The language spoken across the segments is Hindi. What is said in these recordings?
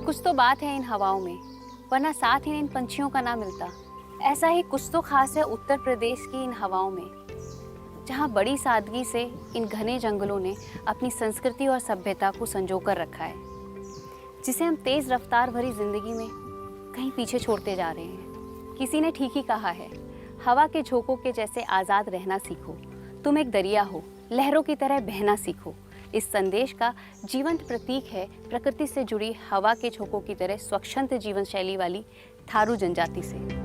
कुछ तो बात है इन हवाओं में, वरना साथ ही इन पंछियों का ना मिलता। ऐसा ही कुछ तो खास है उत्तर प्रदेश की इन हवाओं में, जहाँ बड़ी सादगी से इन घने जंगलों ने अपनी संस्कृति और सभ्यता को संजो कर रखा है, जिसे हम तेज रफ्तार भरी जिंदगी में कहीं पीछे छोड़ते जा रहे हैं। किसी ने ठीक ही कहा है, हवा के झोंकों के जैसे आज़ाद रहना सीखो, तुम एक दरिया हो, लहरों की तरह बहना सीखो। इस संदेश का जीवंत प्रतीक है प्रकृति से जुड़ी हवा के झोंकों की तरह स्वच्छंद जीवन शैली वाली थारू जनजाति से।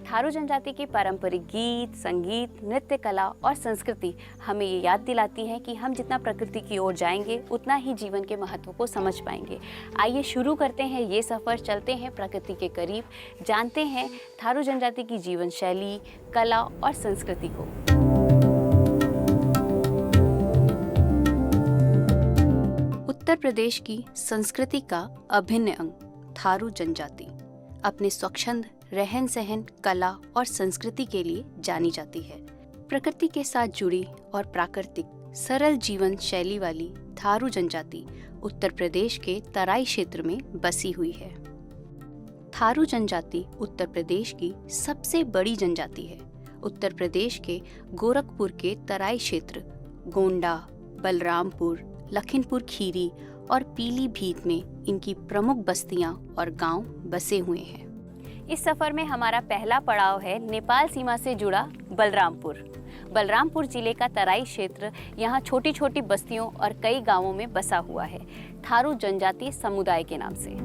थारू जनजाति की पारंपरिक गीत, संगीत, नृत्य कला और संस्कृति हमें ये याद दिलाती है कि हम जितना प्रकृति की ओर जाएंगे उतना ही जीवन के महत्व को समझ पाएंगे। आइए शुरू करते हैं ये सफ़र, चलते हैं प्रकृति के करीब, जानते हैं थारू जनजाति की जीवन शैली, कला और संस्कृति को। उत्तर प्रदेश की संस्कृति का अभिन्न अंग थारू जनजाति अपने स्वच्छंद रहन सहन, कला और संस्कृति के लिए जानी जाती है। प्रकृति के साथ जुड़ी और प्राकृतिक सरल जीवन शैली वाली थारू जनजाति उत्तर प्रदेश के तराई क्षेत्र में बसी हुई है। थारू जनजाति उत्तर प्रदेश की सबसे बड़ी जनजाति है। उत्तर प्रदेश के गोरखपुर के तराई क्षेत्र, गोंडा, बलरामपुर, लखीमपुर खीरी और पीलीभीत में इनकी प्रमुख बस्तियां और गांव बसे हुए हैं। इस सफर में हमारा पहला पड़ाव है नेपाल सीमा से जुड़ा बलरामपुर। बलरामपुर जिले का तराई क्षेत्र यहाँ छोटी छोटी बस्तियों और कई गांवों में बसा हुआ है, थारू जनजाति समुदाय के नाम से।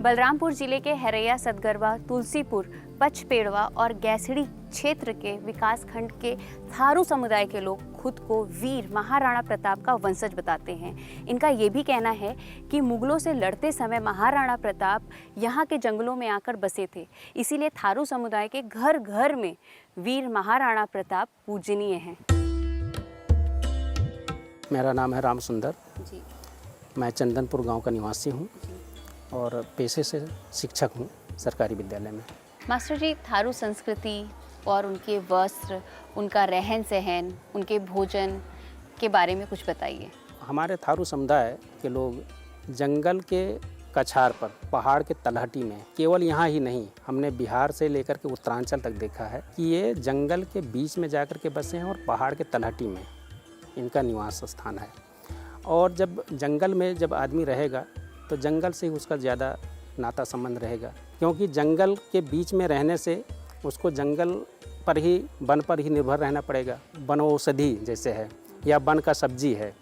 बलरामपुर जिले के हैरैया, सतगरवा, तुलसीपुर, पचपेड़वा और गैसड़ी क्षेत्र के विकास खंड के थारू समुदाय के लोग खुद को वीर महाराणा प्रताप का वंशज बताते हैं। इनका ये भी कहना है कि मुगलों से लड़ते समय महाराणा प्रताप यहाँ के जंगलों में आकर बसे थे, इसीलिए थारू समुदाय के घर घर में वीर महाराणा प्रताप पूजनीय हैं। मेरा नाम है राम सुंदर जी। मैं चंदनपुर गांव का निवासी हूं और पेशे से शिक्षक हूं सरकारी विद्यालय में। मास्टर जी, थारू संस्कृति और उनके वस्त्र, उनका रहन सहन, उनके भोजन के बारे में कुछ बताइए। हमारे थारू समुदाय के लोग जंगल के कछार पर, पहाड़ के तलहटी में, केवल यहाँ ही नहीं, हमने बिहार से लेकर के उत्तरांचल तक देखा है कि ये जंगल के बीच में जाकर के बसे हैं और पहाड़ के तलहटी में इनका निवास स्थान है। और जब जंगल में जब आदमी रहेगा तो जंगल से ही उसका ज़्यादा नाता संबंध रहेगा, क्योंकि जंगल के बीच में रहने से उसको जंगल पर ही, वन पर ही निर्भर रहना पड़ेगा। वनौषधि जैसे है या वन का सब्जी है,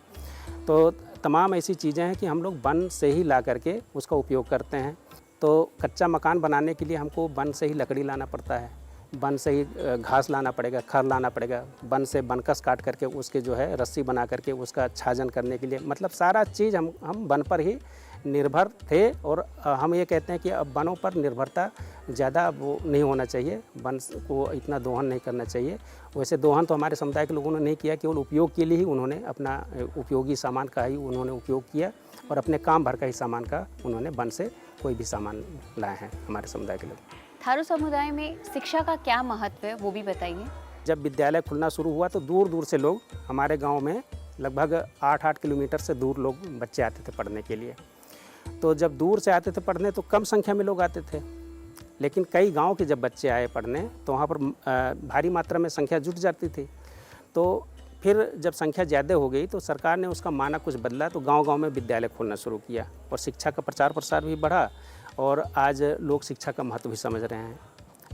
तो तमाम ऐसी चीज़ें हैं कि हम लोग वन से ही ला करके उसका उपयोग करते हैं। तो कच्चा मकान बनाने के लिए हमको वन से ही लकड़ी लाना पड़ता है, वन से ही घास लाना पड़ेगा, खर लाना पड़ेगा, वन से बनकस काट करके उसके जो है रस्सी बना करके उसका छाजन करने के लिए, मतलब सारा चीज़ हम वन पर ही निर्भर थे। और हम ये कहते हैं कि अब वनों पर निर्भरता ज़्यादा वो नहीं होना चाहिए, वन को इतना दोहन नहीं करना चाहिए। वैसे दोहन तो हमारे समुदाय के लोगों ने नहीं किया, केवल उपयोग के लिए ही उन्होंने अपना उपयोगी सामान का ही उन्होंने उपयोग किया और अपने काम भर का ही सामान का उन्होंने वन से कोई भी सामान लाए हैं हमारे समुदाय के लोग। थारू समुदाय में शिक्षा का क्या महत्व है, वो भी बताइए। जब विद्यालय खुलना शुरू हुआ तो दूर दूर से लोग हमारे गाँव में, लगभग 8-8 किलोमीटर से दूर लोग बच्चे आते थे पढ़ने के लिए। तो जब दूर से आते थे पढ़ने तो कम संख्या में लोग आते थे, लेकिन कई गांव के जब बच्चे आए पढ़ने तो वहाँ पर भारी मात्रा में संख्या जुट जाती थी। तो फिर जब संख्या ज़्यादा हो गई तो सरकार ने उसका मानक कुछ बदला, तो गांव-गांव में विद्यालय खोलना शुरू किया और शिक्षा का प्रचार प्रसार भी बढ़ा और आज लोग शिक्षा का महत्व भी समझ रहे हैं।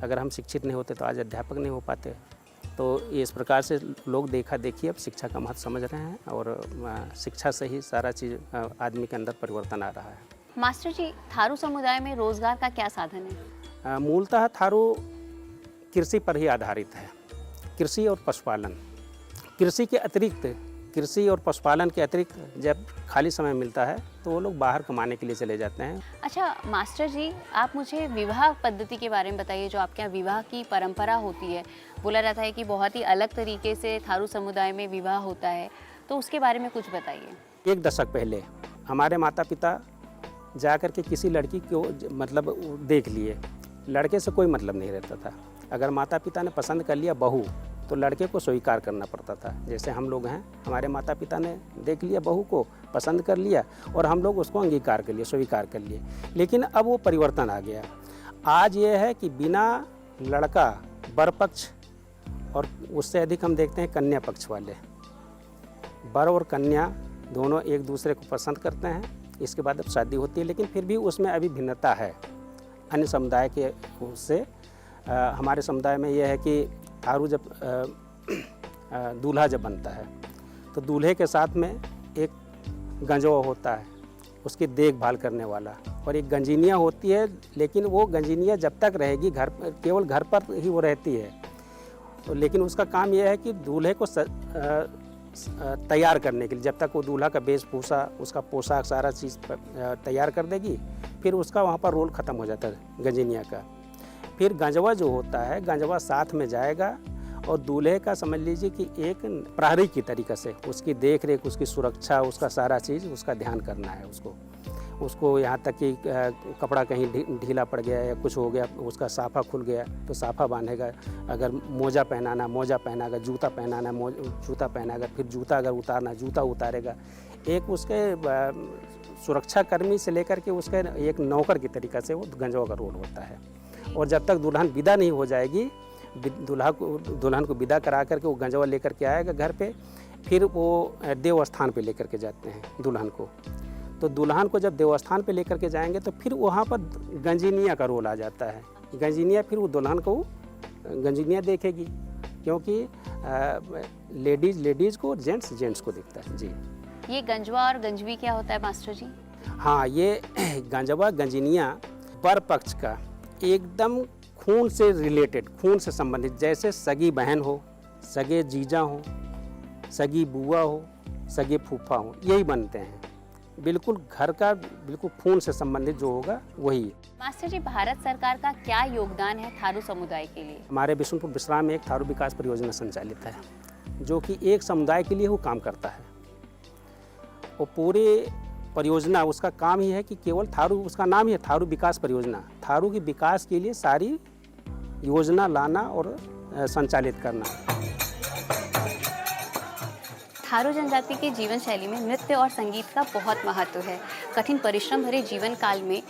अगर हम शिक्षित नहीं होते तो आज अध्यापक नहीं हो पाते। तो इस प्रकार से लोग देखा देखी अब शिक्षा का महत्व समझ रहे हैं और शिक्षा से ही सारा चीज़ आदमी के अंदर परिवर्तन आ रहा है। मास्टर जी, थारू समुदाय में रोजगार का क्या साधन है? मूलतः थारू कृषि पर ही आधारित है, कृषि और पशुपालन। कृषि के अतिरिक्त कृषि और पशुपालन के अतिरिक्त जब खाली समय मिलता है तो वो लोग बाहर कमाने के लिए चले जाते हैं। अच्छा मास्टर जी, आप मुझे विवाह पद्धति के बारे में बताइए। जो आपके यहाँ विवाह की परंपरा होती है, बोला जाता है कि बहुत ही अलग तरीके से थारू समुदाय में विवाह होता है, तो उसके बारे में कुछ बताइए। 1 दशक पहले हमारे माता पिता जा कर के किसी लड़की को मतलब देख लिए, लड़के से कोई मतलब नहीं रहता था। अगर माता पिता ने पसंद कर लिया बहू तो लड़के को स्वीकार करना पड़ता था। जैसे हम लोग हैं, हमारे माता पिता ने देख लिया बहू को, पसंद कर लिया और हम लोग उसको अंगीकार कर लिए, स्वीकार कर लिए। लेकिन अब वो परिवर्तन आ गया। आज ये है कि बिना लड़का वर पक्ष और उससे अधिक हम देखते हैं कन्या पक्ष वाले, वर और कन्या दोनों एक दूसरे को पसंद करते हैं, इसके बाद अब शादी होती है। लेकिन फिर भी उसमें अभी भिन्नता है अन्य समुदाय के उससे। हमारे समुदाय में यह है कि थारू जब दूल्हा जब बनता है तो दूल्हे के साथ में एक गंजवा होता है, उसकी देखभाल करने वाला, और एक गंजिनिया होती है। लेकिन वो गंजिनिया जब तक रहेगी घर पर, केवल घर पर ही वो रहती है। तो लेकिन उसका काम यह है कि दूल्हे को तैयार करने के लिए, जब तक वो दूल्हा का वेशभूषा, उसका पोशाक, सारा चीज़ तैयार कर देगी, फिर उसका वहाँ पर रोल ख़त्म हो जाता है गंजिनिया का। फिर गंजवा जो होता है, गंजवा साथ में जाएगा और दूल्हे का समझ लीजिए कि एक प्रहरी की तरीक़े से उसकी देख रेख, उसकी सुरक्षा, उसका सारा चीज़ उसका ध्यान करना है उसको यहाँ तक कि कपड़ा कहीं ढीला पड़ गया या कुछ हो गया, उसका साफ़ा खुल गया तो साफ़ा बांधेगा, अगर मोजा पहनाना मोजा पहनाएगा, जूता पहनाना जूता पहनाएगा, फिर जूता अगर उतारना जूता उतारेगा। एक उसके सुरक्षा कर्मी से लेकर के उसके एक नौकर की तरीक़े से वो गंजवा का रोल होता है। और जब तक दुल्हन विदा नहीं हो जाएगी, दुल्हन को विदा करा करके वो गंजवा लेकर के आएगा घर पे, फिर वो देवस्थान पे लेकर के जाते हैं दुल्हन को। तो दुल्हन को जब देवस्थान पे लेकर के जाएंगे तो फिर वहाँ पर गंजिनिया का रोल आ जाता है। गंजिनिया फिर वो दुल्हन को गंजिनिया देखेगी, क्योंकि लेडीज़ को, जेंट्स को देखता है। जी, ये गंजवा और गंजवी क्या होता है मास्टर जी? हाँ, ये गंजवा गंजिनिया वर पक्ष का एकदम खून से रिलेटेड, खून से संबंधित, जैसे सगी बहन हो, सगे जीजा हो, सगी बुआ हो, सगे फूफा हो, यही बनते हैं। बिल्कुल घर का, बिल्कुल खून से संबंधित जो होगा वही है। मास्टर जी, भारत सरकार का क्या योगदान है थारू समुदाय के लिए? हमारे बिशुनपुर बिश्राम में एक थारू विकास परियोजना संचालित है, जो कि एक समुदाय के लिए वो काम करता है। वो पूरे परियोजना, उसका काम ही है कि केवल थारू, उसका नाम ही है थारू विकास परियोजना, थारू के विकास के लिए सारी योजना लाना और संचालित करना। थारू जनजाति की जीवन शैली में नृत्य और संगीत का बहुत महत्व है। कठिन परिश्रम भरे जीवन काल में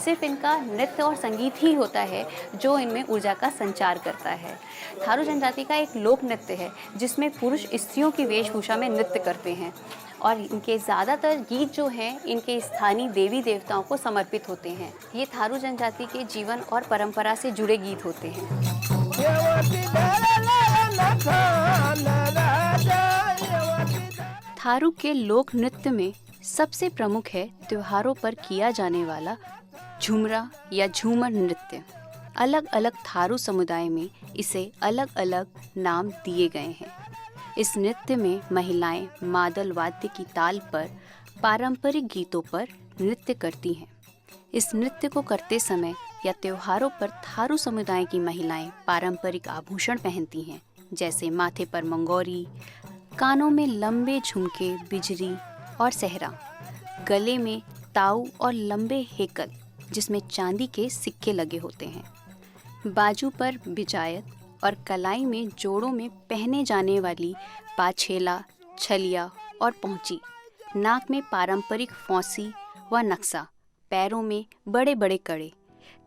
सिर्फ इनका नृत्य और संगीत ही होता है जो इनमें ऊर्जा का संचार करता है। थारू जनजाति का एक लोक नृत्य है जिसमें पुरुष स्त्रियों की वेशभूषा में नृत्य करते हैं और इनके ज़्यादातर गीत जो हैं इनके स्थानीय देवी देवताओं को समर्पित होते हैं। ये थारू जनजाति के जीवन और परंपरा से जुड़े गीत होते हैं। थारू के लोक नृत्य में सबसे प्रमुख है त्योहारों पर किया जाने वाला झुमरा या झूमर नृत्य। अलग अलग थारू समुदाय में इसे अलग अलग नाम दिए गए हैं। इस नृत्य में महिलाएं मादल वाद्य की ताल पर पारंपरिक गीतों पर नृत्य करती हैं। इस नृत्य को करते समय या त्योहारों पर थारू समुदाय की महिलाएं पारंपरिक आभूषण पहनती हैं, जैसे माथे पर मंगोरी, कानों में लंबे झुमके, बिजरी और सहरा, गले में ताऊ और लंबे हेकल जिसमें चांदी के सिक्के लगे होते हैं, बाजू पर बिजायत और कलाई में जोड़ों में पहने जाने वाली पाछेला, छलिया और पहुंची, नाक में पारंपरिक फौंसी व नक्शा, पैरों में बड़े बड़े कड़े।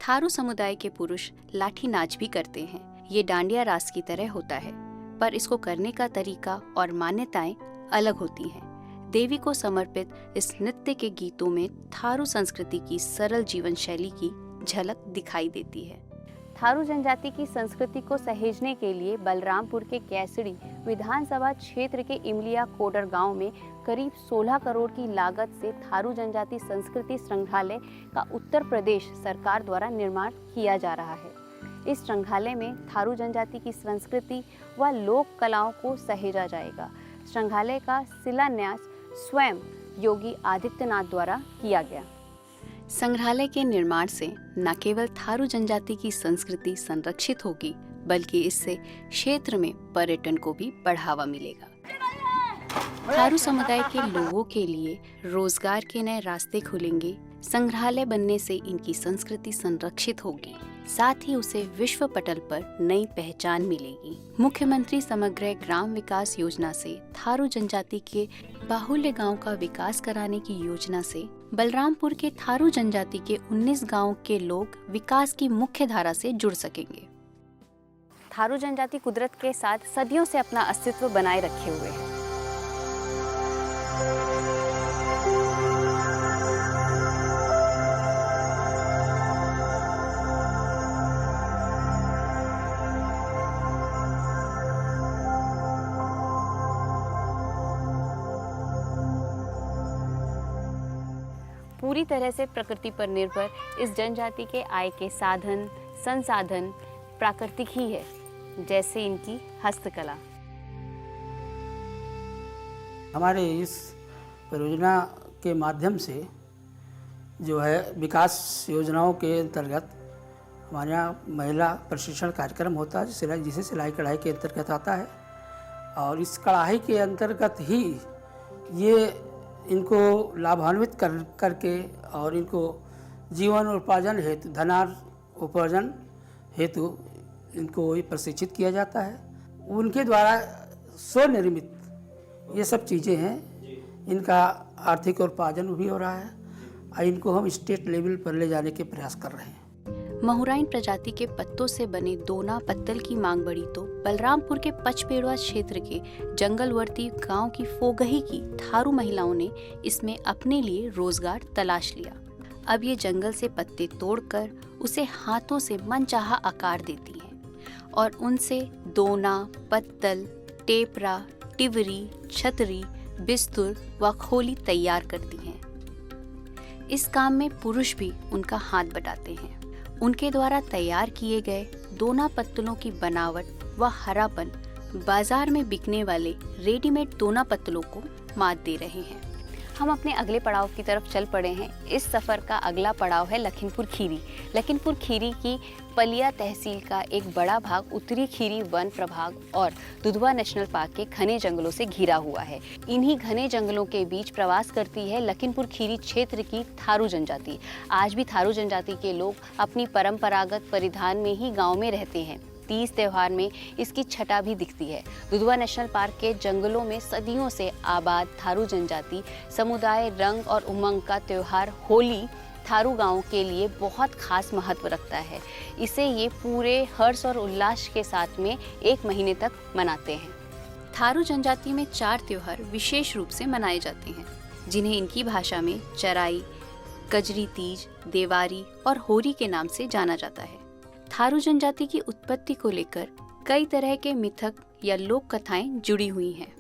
थारू समुदाय के पुरुष लाठी नाच भी करते हैं। ये डांडिया रास की तरह होता है, पर इसको करने का तरीका और मान्यताएं अलग होती हैं। देवी को समर्पित इस नृत्य के गीतों में थारू संस्कृति की सरल जीवन शैली की झलक दिखाई देती है। थारू जनजाति की संस्कृति को सहेजने के लिए बलरामपुर के कैसड़ी विधानसभा क्षेत्र के इमलिया कोडर गांव में करीब 16 करोड़ की लागत से थारू जनजाति संस्कृति संग्रहालय का उत्तर प्रदेश सरकार द्वारा निर्माण किया जा रहा है। इस संग्रहालय में थारू जनजाति की संस्कृति व लोक कलाओं को सहेजा जाएगा। संग्रहालय का शिलान्यास स्वयं योगी आदित्यनाथ द्वारा किया गया। संग्रहालय के निर्माण से न केवल थारू जनजाति की संस्कृति संरक्षित होगी, बल्कि इससे क्षेत्र में पर्यटन को भी बढ़ावा मिलेगा। थारू समुदाय के लोगों के लिए रोजगार के नए रास्ते खुलेंगे। संग्रहालय बनने से इनकी संस्कृति संरक्षित होगी, साथ ही उसे विश्व पटल पर नई पहचान मिलेगी। मुख्यमंत्री समग्र ग्राम विकास योजना से थारू जनजाति के बाहुल्य गांव का विकास कराने की योजना से बलरामपुर के थारू जनजाति के 19 गांव के लोग विकास की मुख्य धारा से जुड़ सकेंगे। थारू जनजाति कुदरत के साथ सदियों से अपना अस्तित्व बनाए रखे हुए है। पूरी तरह से प्रकृति पर निर्भर इस जनजाति के आय के साधन संसाधन प्राकृतिक ही है, जैसे इनकी हस्तकला। हमारे इस परियोजना के माध्यम से जो है विकास योजनाओं के अंतर्गत हमारे यहाँ महिला प्रशिक्षण कार्यक्रम होता है, जिसे सिलाई कढ़ाई के अंतर्गत आता है। और इस कढ़ाई के अंतर्गत ही ये इनको लाभान्वित करके और इनको जीवन उपार्जन हेतु उपार्जन हेतु इनको प्रशिक्षित किया जाता है। उनके द्वारा स्वनिर्मित ये सब चीज़ें हैं, इनका आर्थिक उपार्जन भी हो रहा है और इनको हम स्टेट लेवल पर ले जाने के प्रयास कर रहे हैं। महुराइन प्रजाति के पत्तों से बने दोना पत्तल की मांग बढ़ी तो बलरामपुर के पचपेड़वा क्षेत्र के जंगलवर्ती गांव की फोगही की थारू महिलाओं ने इसमें अपने लिए रोजगार तलाश लिया। अब ये जंगल से पत्ते तोड़कर उसे हाथों से मनचाहा आकार देती हैं और उनसे दोना, पत्तल, टेपरा, टिवरी, छतरी, बिस्तुर व खोली तैयार करती हैं। इस काम में पुरुष भी उनका हाथ बटाते हैं। उनके द्वारा तैयार किए गए दोना पत्तलों की बनावट व हरापन बाजार में बिकने वाले रेडीमेड दोना पत्तलों को मात दे रहे हैं। हम अपने अगले पड़ाव की तरफ चल पड़े हैं। इस सफ़र का अगला पड़ाव है लखीमपुर खीरी। लखीमपुर खीरी की पलिया तहसील का एक बड़ा भाग उत्तरी खीरी वन प्रभाग और दुधवा नेशनल पार्क के घने जंगलों से घिरा हुआ है। इन्हीं घने जंगलों के बीच प्रवास करती है लखीमपुर खीरी क्षेत्र की थारू जनजाति। आज भी थारू जनजाति के लोग अपनी परंपरागत परिधान में ही गाँव में रहते हैं। तीज त्योहार में इसकी छटा भी दिखती है। दुधवा नेशनल पार्क के जंगलों में सदियों से आबाद थारू जनजाति समुदाय रंग और उमंग का त्योहार होली थारू गांव के लिए बहुत खास महत्व रखता है। इसे ये पूरे हर्ष और उल्लास के साथ में 1 महीने तक मनाते हैं। थारू जनजाति में 4 त्योहार विशेष रूप से मनाए जाते हैं, जिन्हें इनकी भाषा में चराई, कजरी तीज, देवारी और होरी के नाम से जाना जाता है। थारू जनजाति की उत्पत्ति को लेकर कई तरह के मिथक या लोक कथाएं जुड़ी हुई हैं।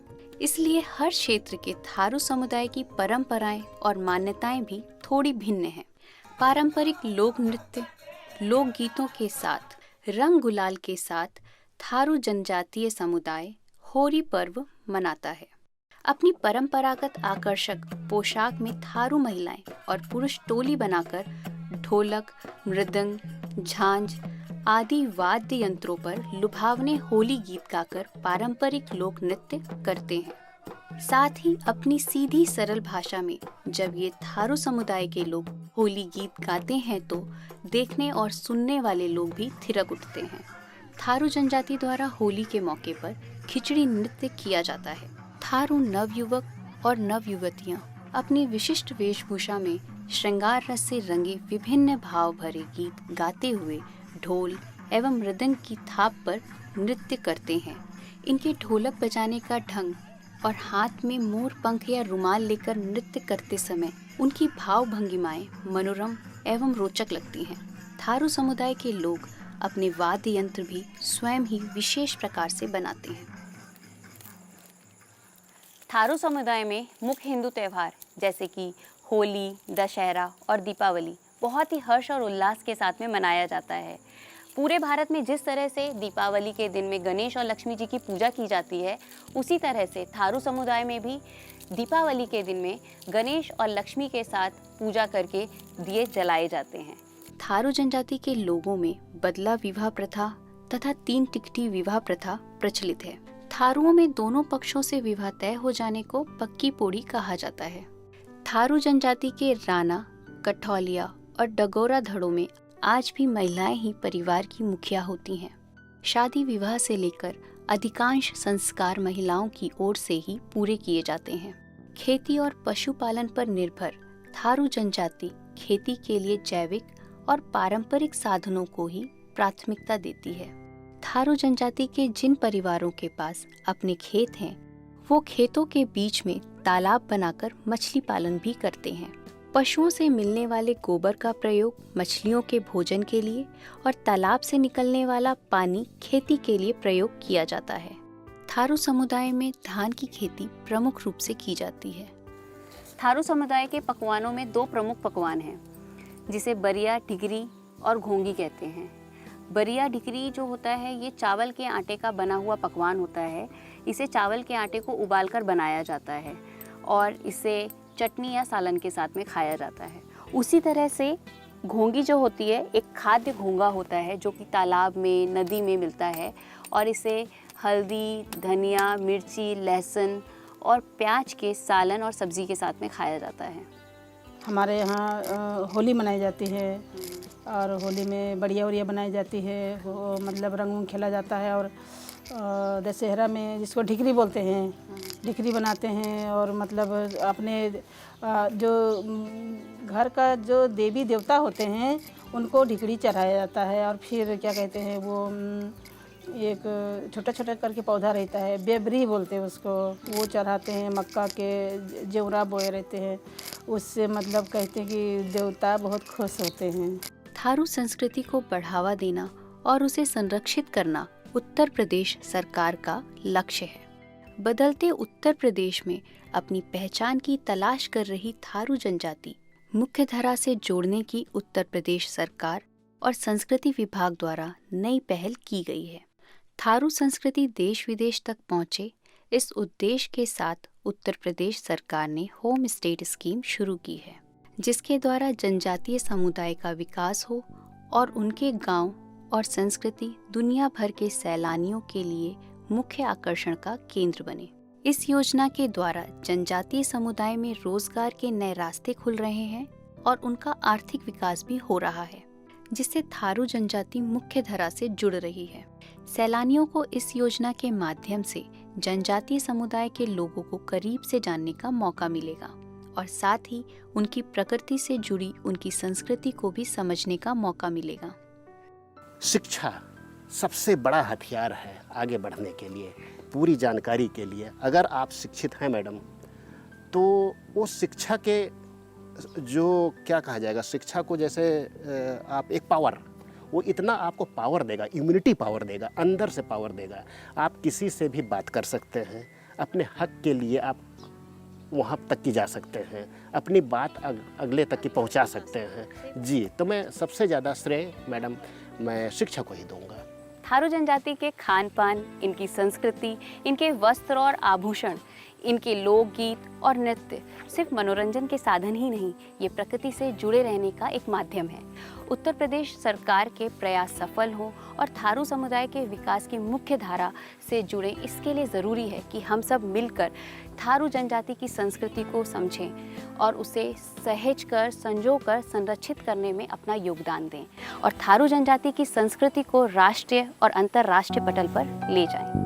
इसलिए हर क्षेत्र के थारू समुदाय की परंपराएं और मान्यताएं भी थोड़ी भिन्न हैं। पारंपरिक लोक नृत्य, लोक गीतों के साथ रंग गुलाल के साथ थारू जनजातीय समुदाय होरी पर्व मनाता है। अपनी परंपरागत आकर्षक पोशाक में थारू महिलाएं और पुरुष टोली बनाकर ढोलक, मृदंग, झांझ आदि वाद्य यंत्रों पर लुभावने होली गीत गाकर पारंपरिक लोक नृत्य करते हैं। साथ ही अपनी सीधी सरल भाषा में जब ये थारू समुदाय के लोग होली गीत गाते हैं तो देखने और सुनने वाले लोग भी थिरक उठते हैं। थारू जनजाति द्वारा होली के मौके पर खिचड़ी नृत्य किया जाता है। थारू नवयुवक और नवयुवतियां अपनी विशिष्ट वेशभूषा में श्रृंगार रस से रंगे विभिन्न भाव भरे गीत गाते हुए ढोल एवं मृदंग की थाप पर नृत्य करते हैं। इनके ढोलक बजाने का ढंग और हाथ में मोर पंख या रुमाल लेकर नृत्य करते समय उनकी भाव भंगिमाएं मनोरम एवं रोचक लगती हैं। थारू समुदाय के लोग अपने वाद्य यंत्र भी स्वयं ही विशेष प्रकार से बनाते हैं। थारू समुदाय में मुख्य हिंदू त्योहार जैसे कि होली, दशहरा और दीपावली बहुत ही हर्ष और उल्लास के साथ में मनाया जाता है। पूरे भारत में जिस तरह से दीपावली के दिन में गणेश और लक्ष्मी जी की पूजा की जाती है, उसी तरह से थारू समुदाय में भी दीपावली के दिन में गणेश और लक्ष्मी के साथ पूजा करके दिए जलाए जाते हैं। थारू जनजाति के लोगों में बदला विवाह प्रथा तथा 3 टिकटी विवाह प्रथा प्रचलित है। थारुओं में दोनों पक्षों से विवाह तय हो जाने को पक्की पोड़ी कहा जाता है। थारू जनजाति के राना, कठौलिया और डगोरा धड़ों में आज भी महिलाएं ही परिवार की मुखिया होती हैं। शादी विवाह से लेकर अधिकांश संस्कार महिलाओं की ओर से ही पूरे किए जाते हैं। खेती और पशुपालन पर निर्भर थारू जनजाति खेती के लिए जैविक और पारंपरिक साधनों को ही प्राथमिकता देती है। थारू जनजाति के जिन परिवारों के पास अपने खेत हैं, वो खेतों के बीच में तालाब बनाकर मछली पालन भी करते हैं। पशुओं से मिलने वाले गोबर का प्रयोग मछलियों के भोजन के लिए और तालाब से निकलने वाला पानी खेती के लिए प्रयोग किया जाता है। थारू समुदाय में धान की खेती प्रमुख रूप से की जाती है। थारू समुदाय के पकवानों में 2 प्रमुख पकवान हैं, जिसे बरिया ढिकरी और घोंगी कहते हैं। बरिया ढिकरी जो होता है, ये चावल के आटे का बना हुआ पकवान होता है। इसे चावल के आटे को उबालकर बनाया जाता है और इसे चटनी या सालन के साथ में खाया जाता है। उसी तरह से घोंगी जो होती है, एक खाद्य घोंगा होता है जो कि तालाब में, नदी में मिलता है और इसे हल्दी, धनिया, मिर्ची, लहसुन और प्याज के सालन और सब्जी के साथ में खाया जाता है। हमारे यहाँ होली मनाई जाती है और होली में बढ़िया उड़िया बनाई जाती है। वो मतलब रंग वंग खेला जाता है और दशहरा में जिसको ढिकरी बोलते हैं, ढिकरी बनाते हैं और मतलब अपने जो घर का जो देवी देवता होते हैं उनको ढिकरी चढ़ाया जाता है। और फिर क्या कहते हैं, वो एक छोटा छोटा करके पौधा रहता है, बेबरी बोलते हैं उसको, वो चढ़ाते हैं। मक्का के जेवरा बोए रहते हैं, उससे मतलब कहते हैं कि देवता बहुत खुश होते हैं। थारू संस्कृति को बढ़ावा देना और उसे संरक्षित करना उत्तर प्रदेश सरकार का लक्ष्य है। बदलते उत्तर प्रदेश में अपनी पहचान की तलाश कर रही थारू जनजाति मुख्य धारा से जोड़ने की उत्तर प्रदेश सरकार और संस्कृति विभाग द्वारा नई पहल की गई है। थारू संस्कृति देश विदेश तक पहुंचे, इस उद्देश्य के साथ उत्तर प्रदेश सरकार ने होम स्टे स्कीम शुरू की है, जिसके द्वारा जनजातीय समुदाय का विकास हो और उनके गांव और संस्कृति दुनिया भर के सैलानियों के लिए मुख्य आकर्षण का केंद्र बने। इस योजना के द्वारा जनजातीय समुदाय में रोजगार के नए रास्ते खुल रहे हैं और उनका आर्थिक विकास भी हो रहा है, जिससे थारू जनजाति मुख्य धारा से जुड़ रही है। सैलानियों को इस योजना के माध्यम से जनजातीय समुदाय के लोगों को करीब से जानने का मौका मिलेगा और साथ ही उनकी प्रकृति से जुड़ी उनकी संस्कृति को भी समझने का मौका मिलेगा। शिक्षा सबसे बड़ा हथियार है आगे बढ़ने के लिए, पूरी जानकारी के लिए। अगर आप शिक्षित हैं मैडम, तो वो शिक्षा के जो क्या कहा जाएगा, शिक्षा को जैसे आप एक पावर, वो इतना आपको पावर देगा, इम्यूनिटी पावर देगा, अंदर से पावर देगा। आप किसी से भी बात कर सकते हैं, अपने हक के लिए आप वहाँ तक की जा सकते हैं, अपनी बात अगले तक की पहुँचा सकते हैं। जी, तो मैं सबसे ज़्यादा श्रेय मैडम मैं शिक्षा को ही दूंगा। थारू जनजाति के खान पान, इनकी संस्कृति, इनके वस्त्र और आभूषण, इनके लोकगीत और नृत्य सिर्फ मनोरंजन के साधन ही नहीं, ये प्रकृति से जुड़े रहने का एक माध्यम है। उत्तर प्रदेश सरकार के प्रयास सफल हो और थारू समुदाय के विकास की मुख्य धारा से जुड़े, इसके लिए ज़रूरी है कि हम सब मिलकर थारू जनजाति की संस्कृति को समझें और उसे सहेज कर, संजो कर, संरक्षित करने में अपना योगदान दें और थारू जनजाति की संस्कृति को राष्ट्रीय और अंतर्राष्ट्रीय पटल पर ले जाएं।